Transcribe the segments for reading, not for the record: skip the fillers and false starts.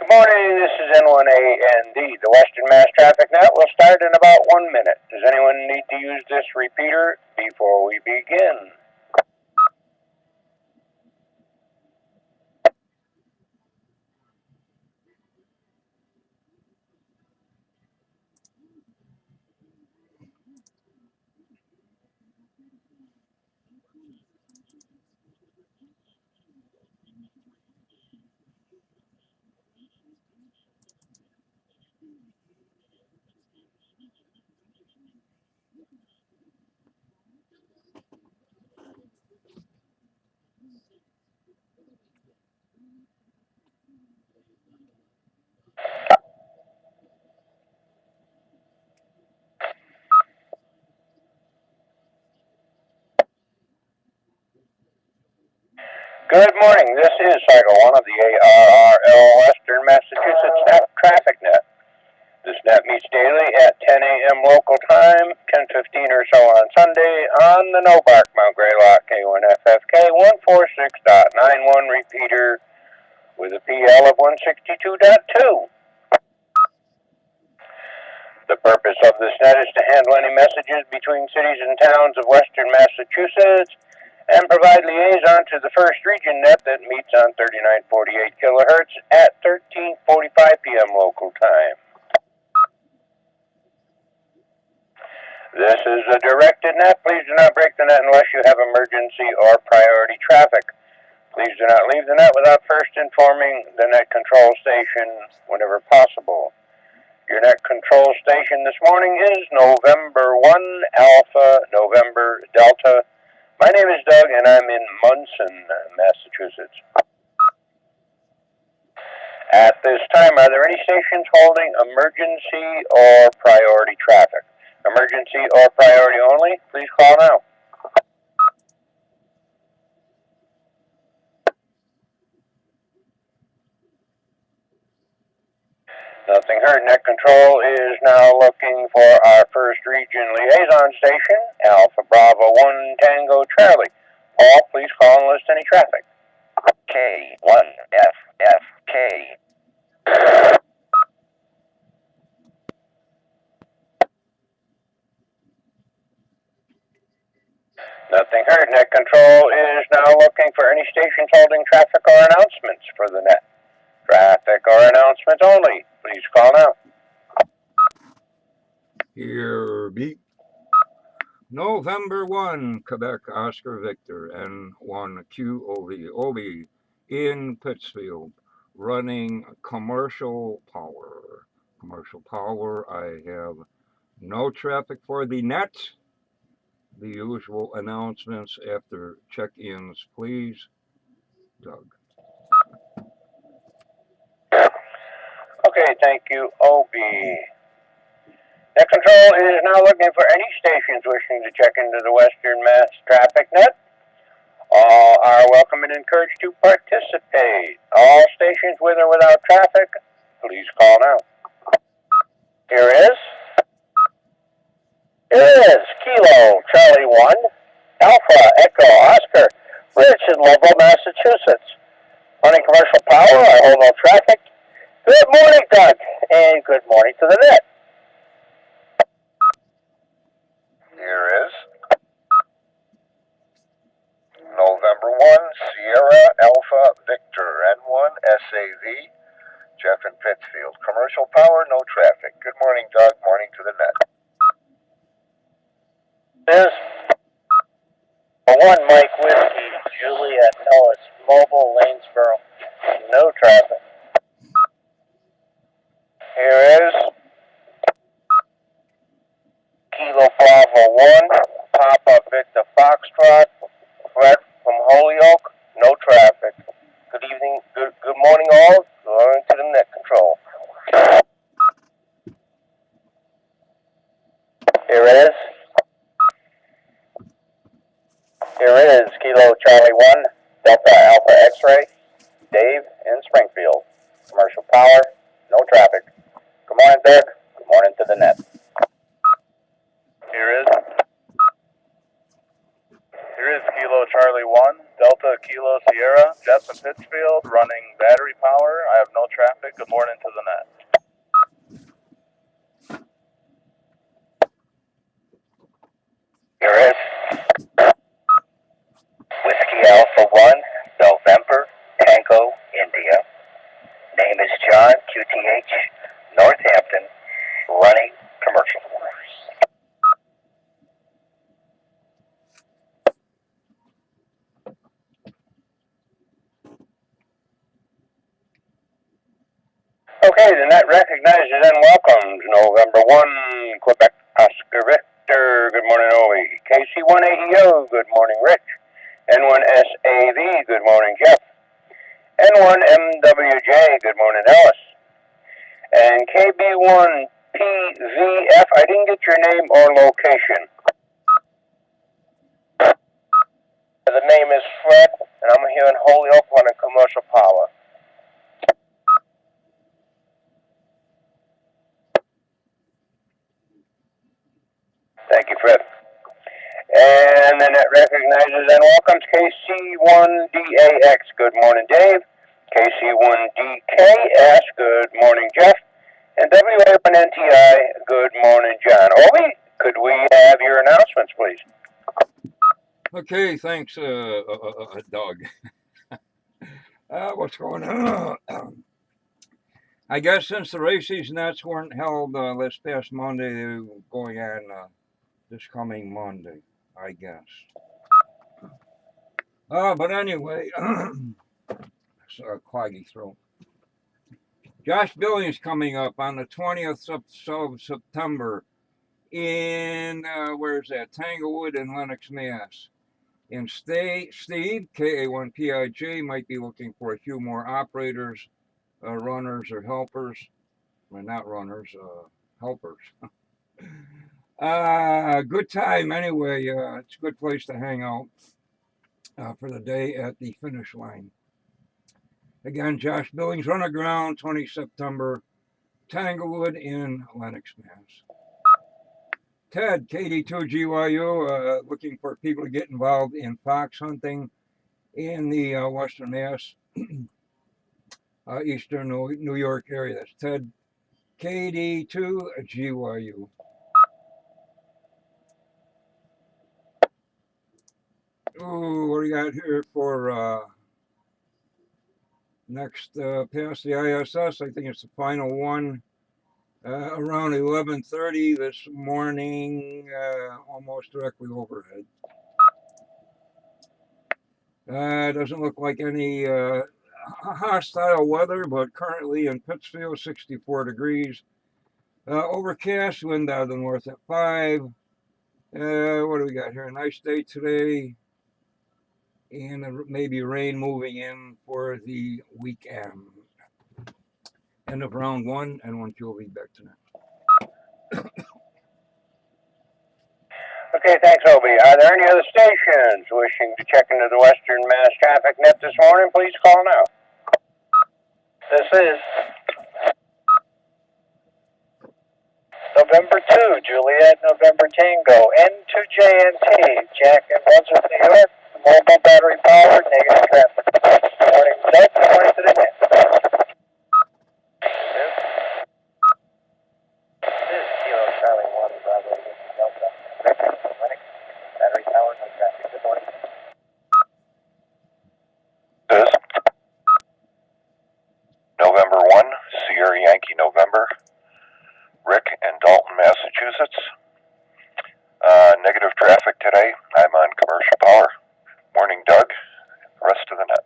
morning, this is N1AND. The Western Mass Traffic Net will start in about 1 minute. Does anyone need to use this repeater before we begin? Good morning, this is Cycle 1 of the ARRL Western Massachusetts Traffic Net. This net meets daily at 10 a.m. local time, 10:15 or so on Sunday on the No-Bark Mount Greylock K1FFK 146.91 repeater with a PL of 162.2. The purpose of this net is to handle any messages between cities and towns of western Massachusetts and provide liaison to the first region net that meets on 3948 kilohertz at 13:45 p.m. local time. This is a directed net. Please do not break the net unless you have emergency or priority traffic. Please do not leave the net without first informing the net control station whenever possible. Your net control station this morning is November 1 Alpha November Delta. My name is Doug and I'm in Munson, Massachusetts. At this time, are there any stations holding emergency or priority traffic? Emergency or priority only? Please call now. Nothing heard. Net control is now looking for our first region liaison station, Alpha Bravo 1 Tango Charlie. Paul, please call and list any traffic. K1FFK. Nothing heard. Net control is now looking for any stations holding traffic or announcements for the net. Traffic or announcements only. Please call now. Here be November 1, Quebec Oscar Victor, N1QOV in Pittsfield, running commercial power. Commercial power, I have no traffic for the net. The usual announcements after check-ins, please. Doug. Okay, thank you, OB. Net control is now looking for any stations wishing to check into the Western Mass Traffic Net. All are welcome and encouraged to participate. All stations with or without traffic, please call now. Here is Kilo Charlie 1 Alpha Echo Oscar, Rich in Lovell, Massachusetts. Running commercial power, I hold no traffic. Good morning, Doug, and good morning to the net. Here is November 1 Sierra Alpha Victor N1SAV, Jeff in Pittsfield. Commercial power, no traffic. Good morning, Doug. Morning to the net. Is 1 Mike Whiskey, Juliet Ellis, Mobile, Lanesboro. No traffic. Here is Kilo Bravo 1, Papa Victor Foxtrot, Fred from Holyoke. No traffic. Good evening, good morning all. Going to the net control. Here is Kilo Charlie 1, Delta Alpha X-Ray, Dave in Springfield. Commercial power, no traffic. Good morning, Doug. Good morning to the net. Here is Kilo Charlie 1, Delta Kilo Sierra, Jeff in Pittsfield, running battery power. I have no traffic. Good morning to the net. Here is Whiskey Alpha 1, November, Tango, India. Name is John, QTH, Northampton, running commercial. Okay, the net recognizes and welcomes November 1, Quebec, Oscar Victor, good morning, Obi. KC1AEO, good morning, Rich. N1SAV, good morning, Jeff. N1MWJ, good morning, Ellis. And KB1PVF, I didn't get your name or location. The name is Fred, and I'm here in Holyoke running commercial power. Thank you, Fred. And then it recognizes and welcomes KC1DAX. Good morning, Dave. KC1DKS. Good morning, Jeff. And WM1NTI. Good morning, John. Obi, could we have your announcements, please? Okay, thanks, Doug. What's going on? I guess since the races nets weren't held this past Monday, they're going on this coming Monday, I guess. But anyway, it's a cloggy throat. Josh Billings coming up on the 20th of September in, where's that, Tanglewood in Lenox, Mass. And Steve, KA1PIJ, might be looking for a few more operators, runners, or helpers. Well, not runners, helpers. Good time anyway. It's a good place to hang out for the day at the finish line. Again, Josh Billings, Run Aground, 20 September, Tanglewood in Lenox, Mass. Ted, KD2GYU, looking for people to get involved in fox hunting in the Western Mass, Eastern New York area. That's Ted, KD2GYU. Ooh, what do you got here for next past the ISS? I think it's the final one. Around 11:30 this morning, almost directly overhead. Doesn't look like any hostile weather, but currently in Pittsfield, 64 degrees. Overcast, wind out of the north at 5. What do we got here? A nice day today. And maybe rain moving in for the weekend. End of round 1, and N1 will be back tonight. Okay, thanks, Obi. Are there any other stations wishing to check into the Western Mass traffic net this morning? Please call now. This is November 2, Juliet, November Tango, N2JNT, Jack in Brunswick, New York, mobile battery powered, negative traffic. Good morning, Doug. Good morning to the net. This is Kilo Charlie 1, Bravo, Delta. Battery powered, no traffic. Good morning. This is November 1, Sierra Yankee November, Rick in Dalton, Massachusetts. Negative traffic today. I'm on commercial power. Morning, Doug. Rest of the net.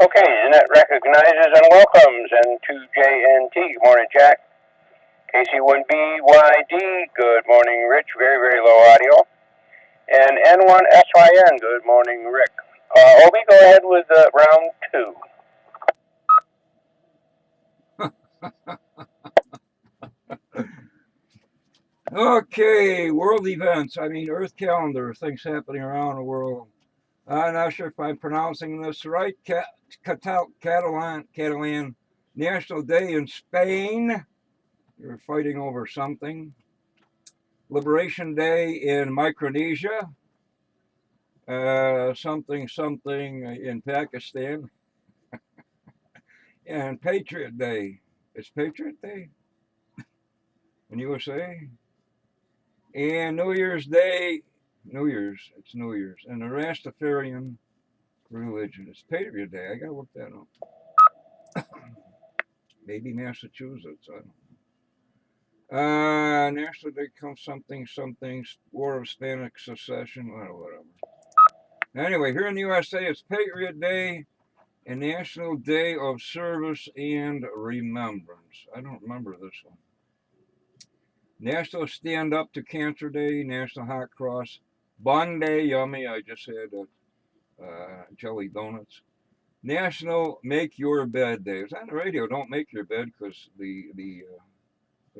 Okay, the net recognizes and welcomes N2JNT. Good morning, Jack. KC1BYD. Good morning, Rich. Very, very low audio. And N1SYN. Good morning, Rick. Obi, go ahead with round 2. Okay, world events. I mean, Earth calendar, things happening around the world. I'm not sure if I'm pronouncing this right. Catalan National Day in Spain. They're fighting over something. Liberation Day in Micronesia. Something in Pakistan. And Patriot Day. It's Patriot Day in USA. And New Year's Day. It's New Year's. And the Rastafarian religion. It's Patriot Day. I gotta look that up. Maybe Massachusetts. I don't know. National Day comes something, War of Spanish Secession, whatever. Anyway, here in the USA, it's Patriot Day and National Day of Service and Remembrance. I don't remember this one. National Stand Up to Cancer Day, National Hot Cross Bun Day, yummy. I just had jelly donuts. National Make Your Bed Day. It's on the radio. Don't make your bed because the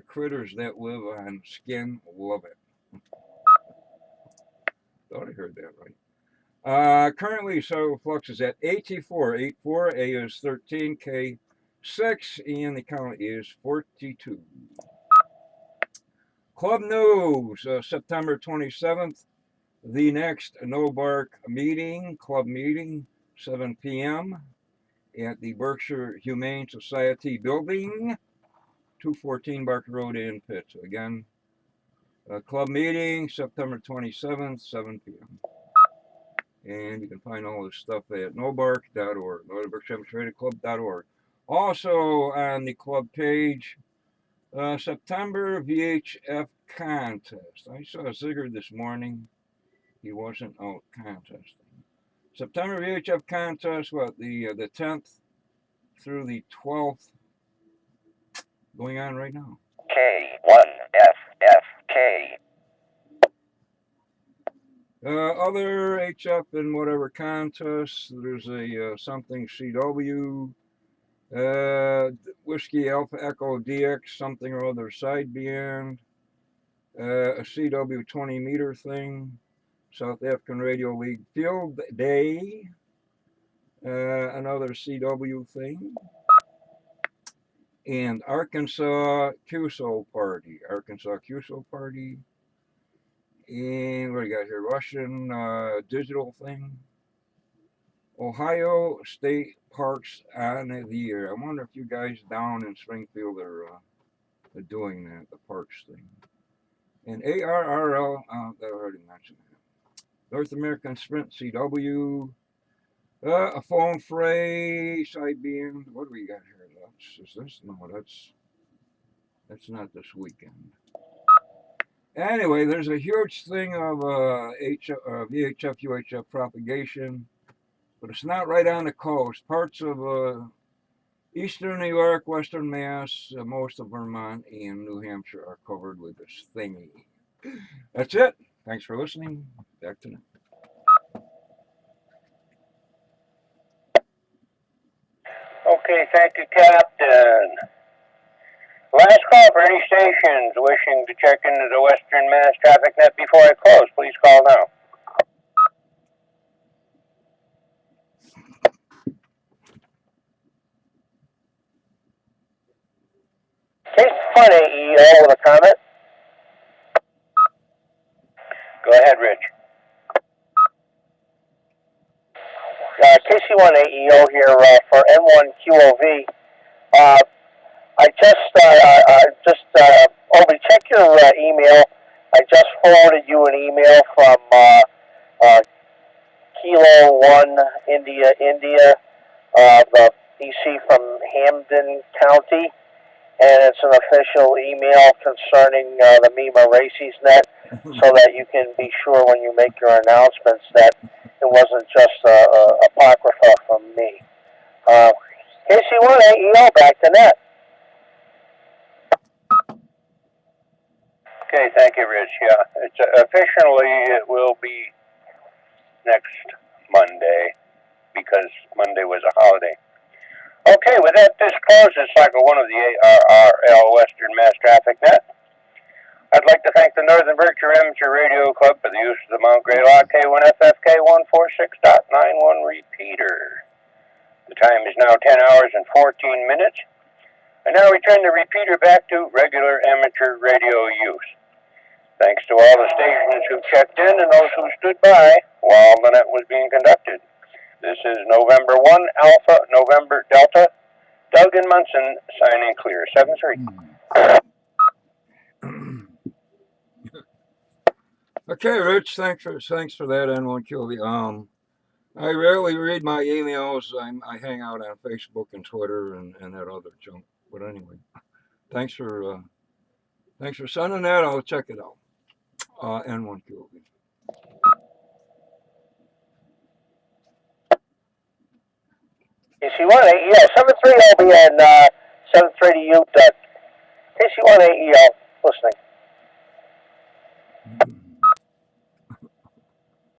critters that live on skin love it. Thought I heard that right. Currently, solar flux is at 84. A is 13, K 6, and the count is 42. Club news, September 27th, the next No Bark meeting, club meeting, 7 p.m. at the Berkshire Humane Society building, 214 Barker Road in Pitt. Again, club meeting, September 27th, 7 p.m. And you can find all this stuff at nobark.org, Club.org. Also on the club page, September VHF contest. I saw Zigger this morning. He wasn't out contesting. September VHF contest, the 10th through the 12th, going on right now. K1FFK. Other HF and whatever contests, there's a something CW, Whiskey Alpha Echo DX, something or other sideband, a CW 20 meter thing, South African Radio League Field Day, another CW thing, and Arkansas QSO Party. And what do you got here? Russian digital thing. Ohio State Parks on the year. I wonder if you guys down in Springfield are doing that, the parks thing. And ARRL, I already mentioned that. North American Sprint CW, a phone fray sideband. What do we got here? Is this? No, that's not this weekend. Anyway, there's a huge thing of VHF, UHF propagation, but it's not right on the coast. Parts of eastern New York, western Mass, most of Vermont, and New Hampshire are covered with this thingy. That's it. Thanks for listening. Back to now. Okay, thank you, Captain. Last call for any stations wishing to check into the Western Mass traffic net before I close. Please call now. Case Fun AEO with a comment. Go ahead, Rich. KC1 AEO here for N1QOV. Obi, check your email. I just forwarded you an email from Kilo 1 India, the DC from Hamden County, and it's an official email concerning the MEMA Races net, so that you can be sure when you make your announcements that it wasn't just apocrypha from me. KC1 AEO, back to net. Okay, thank you, Rich. Yeah, it's officially it will be next Monday because Monday was a holiday. Okay, with that, this closes cycle 1 of the ARRL Western Mass Traffic Net. I'd like to thank the Northern Berkshire Amateur Radio Club for the use of the Mount Grey Log K1FFK 146.91 repeater. The time is now 10 hours and 14 minutes. I now return the repeater back to regular amateur radio use. Thanks to all the stations who checked in and those who stood by while the net was being conducted. This is November 1 Alpha November Delta. Doug and Munson signing clear. 7-3. Okay, Rich, thanks for that N1QB. I rarely read my emails. I hang out on Facebook and Twitter and that other junk. But anyway, thanks for sending that. I'll check it out. N1QB. KC1 AEL 73. I'll be on 73 to you. KC1 AEL listening.